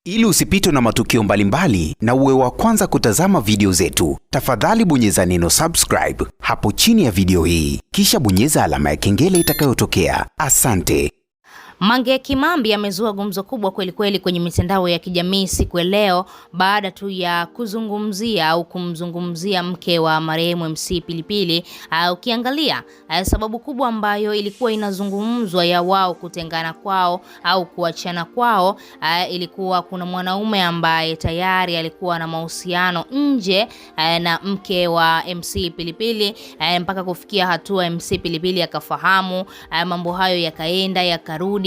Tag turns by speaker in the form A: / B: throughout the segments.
A: Ili usipitwe na matukio mbalimbali na uwe wa kwanza kutazama video zetu, tafadhali bonyeza neno subscribe hapo chini ya video hii, kisha bonyeza alama ya kengele itakayotokea. Asante.
B: Mange Kimambi amezua gumzo kubwa kweli kweli kwenye mitandao ya kijamii siku leo baada tu ya kuzungumzia au kumzungumzia mke wa marehemu MC Pilipili. Ukiangalia sababu kubwa ambayo ilikuwa inazungumzwa ya wao kutengana kwao au kuachana kwao, ilikuwa kuna mwanaume ambaye tayari alikuwa na mahusiano nje na mke wa MC Pilipili, mpaka kufikia hatua MC Pilipili akafahamu, mambo hayo yakaenda yakarudi.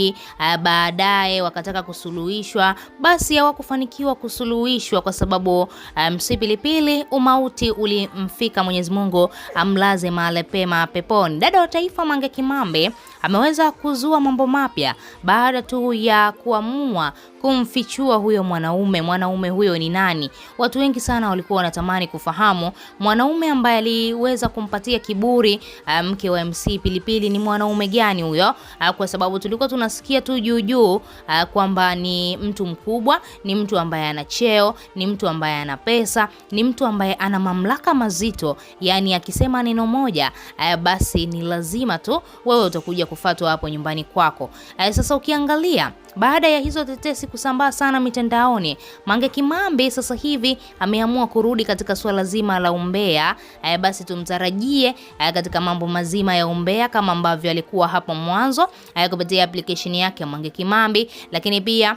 B: Baadaye wakataka kusuluhishwa, basi hawakufanikiwa kusuluhishwa kwa sababu MC Pilipili umauti ulimfika. Mwenyezi Mungu amlaze mahali pema peponi. Dada wa taifa Mange Kimambi ameweza kuzua mambo mapya baada tu ya kuamua kumfichua huyo mwanaume huyo ni nani. Watu wengi sana walikuwa wanatamani kufahamu mwanaume ambaye aliweza kumpatia kiburi mke wa MC Pilipili ni mwanaume gani huyo, kwa sababu tulikuwa tunasikia tu juu kwamba ni mtu mkubwa, ni mtu ambaye ana cheo, ni mtu ambaye ana pesa, ni mtu ambaye ana mamlaka mazito, yani akisema neno moja basi ni lazima tu wewe utakuja kufuatwa hapo nyumbani kwako. Sasa ukiangalia baada ya hizo tetesi kusambaa sana mitandaoni, Mange Kimambi sasa hivi ameamua kurudi katika swala zima la umbea. Basi tumtarajie katika mambo mazima ya umbea kama ambavyo alikuwa hapo mwanzo kupitia application yake Mange Kimambi, lakini pia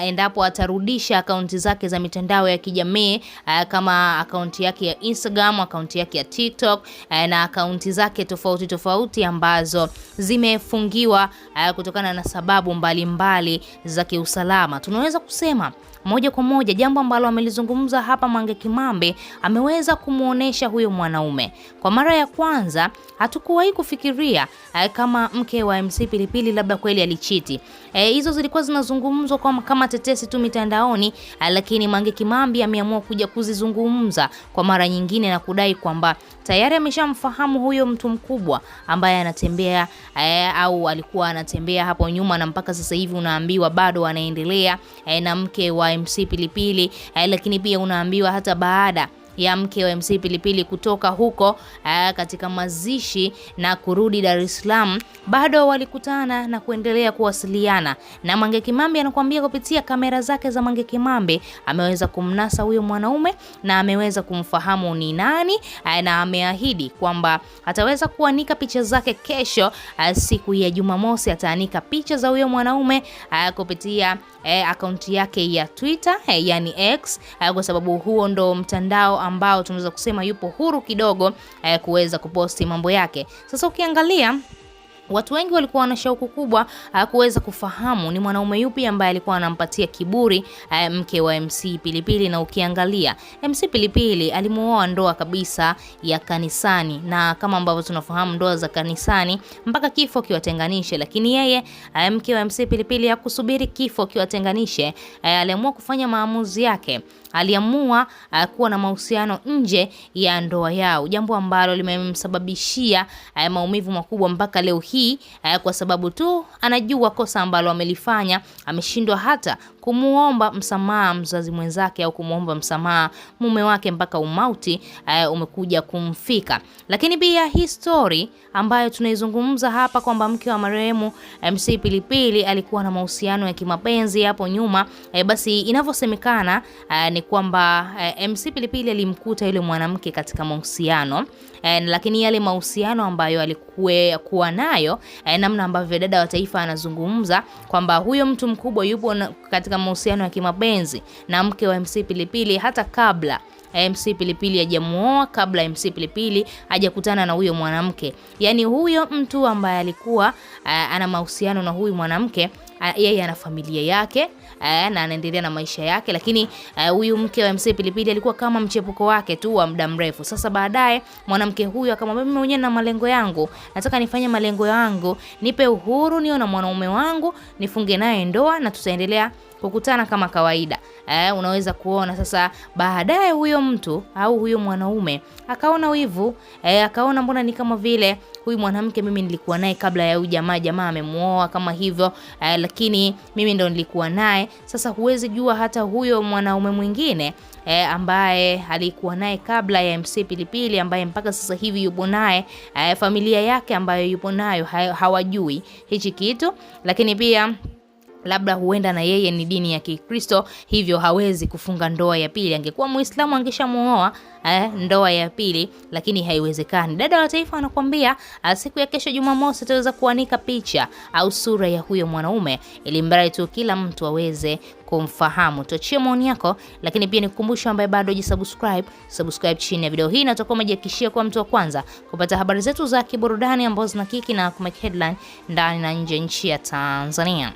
B: endapo atarudisha akaunti zake za mitandao ya kijamii kama akaunti yake ya Instagram, akaunti yake ya TikTok na akaunti zake tofauti ambazo zimefungiwa kutokana na sababu mbalimbali za kiusalama. Tunaweza kusema moja kwa moja jambo ambalo amelizungumza hapa Mange Kimambi, ameweza kumuonesha huyo mwanaume. Kwa mara ya kwanza hatukuwahi kufikiria kama mke wa MC Pilipili labda kweli alichiti. Hizo zilikuwa zinazungumzwa kama tetesi tu mitandaoni, lakini Mange Kimambi ameamua kuja kuzizungumza kwa mara nyingine na kudai kwamba tayari ameshamfahamu huyo mtu mkubwa ambaye anatembea au alikuwa anatembea hapo nyuma, na mpaka sasa hivi unaambiwa bado anaendelea na mke wa MC Pilipili, lakini pia unaambiwa hata baada ya mke wa MC Pilipili kutoka huko katika mazishi na kurudi Dar es Salaam, bado walikutana na kuendelea kuwasiliana. Na Mange Kimambi anakuambia kupitia kamera zake za Mange Kimambi ameweza kumnasa huyo mwanaume na ameweza kumfahamu ni nani, na ameahidi kwamba ataweza kuanika picha zake kesho, siku ya Jumamosi ataanika picha za huyo mwanaume kupitia akaunti yake ya Twitter, yani X, kwa sababu huo ndo mtandao ambao tunaweza kusema yupo huru kidogo kuweza kuposti mambo yake. Sasa ukiangalia watu wengi walikuwa na shauku kubwa kuweza kufahamu ni mwanaume yupi ambaye alikuwa anampatia kiburi mke wa MC Pilipili. Na ukiangalia MC Pilipili alimuoa ndoa kabisa ya kanisani, na kama ambavyo tunafahamu ndoa za kanisani mpaka kifo kiwatenganishe, lakini yeye mke wa MC Pilipili hakusubiri kifo kiwatenganishe. Aliamua kufanya maamuzi yake, aliamua kuwa na mahusiano nje ya ndoa yao, jambo ambalo limemsababishia maumivu makubwa mpaka leo hii, kwa sababu tu anajua kosa ambalo amelifanya. Ameshindwa hata kumuomba msamaha mzazi mwenzake au kumuomba msamaha mume wake, mpaka umauti umekuja kumfika. Lakini pia hii story ambayo tunaizungumza hapa kwamba mke wa marehemu MC Pilipili alikuwa na mahusiano ya kimapenzi hapo nyuma, basi inavyosemekana ni kwamba MC Pilipili alimkuta yule mwanamke katika mahusiano, lakini yale mahusiano ambayo alikuwa nayo, namna ambavyo dada wa taifa anazungumza kwamba huyo mtu mkubwa yupo katika mahusiano ya kimapenzi na mke wa MC Pilipili hata kabla MC Pilipili hajamuoa, kabla MC Pilipili hajakutana na huyo mwanamke. Yani huyo mtu ambaye alikuwa ana mahusiano na huyu mwanamke, yeye ana familia yake na anaendelea na maisha yake, lakini huyu mke wa MC Pilipili alikuwa kama mchepuko wake tu wa muda mrefu. Sasa baadaye mwanamke huyu akamwambia, mimi mwenyewe na malengo yangu, nataka nifanye malengo yangu, nipe uhuru, niwe na mwanaume wangu, nifunge naye ndoa na tutaendelea kukutana kama kawaida. Unaweza kuona sasa baadaye huyo mtu au huyo mwanaume akaona wivu, akaona mbona ni kama vile huyu mwanamke mimi nilikuwa naye kabla ya huyu jamaa amemuoa kama hivyo, lakini mimi ndo nilikuwa naye. Sasa huwezi jua hata huyo mwanaume mwingine ambaye alikuwa naye kabla ya MC Pilipili, ambaye mpaka sasa hivi yupo naye, familia yake ambayo yupo nayo hawajui hichi kitu, lakini pia labda huenda na yeye ni dini ya Kikristo, hivyo hawezi kufunga ndoa ya pili. Angekuwa Muislamu angeshamuoa ndoa ya pili, lakini haiwezekani. Dada wa Taifa anakuambia siku ya kesho Jumamosi ataweza kuanika picha au sura ya huyo mwanaume, ili mradi tu kila mtu aweze kumfahamu. Tuachie maoni yako, lakini pia nikukumbusha ambaye bado subscribe chini ya video hii, na utakuwa umejihakikishia kwa mtu wa kwanza kupata habari zetu za kiburudani ambazo zinakiki na kumake headline ndani na nje nchi ya Tanzania.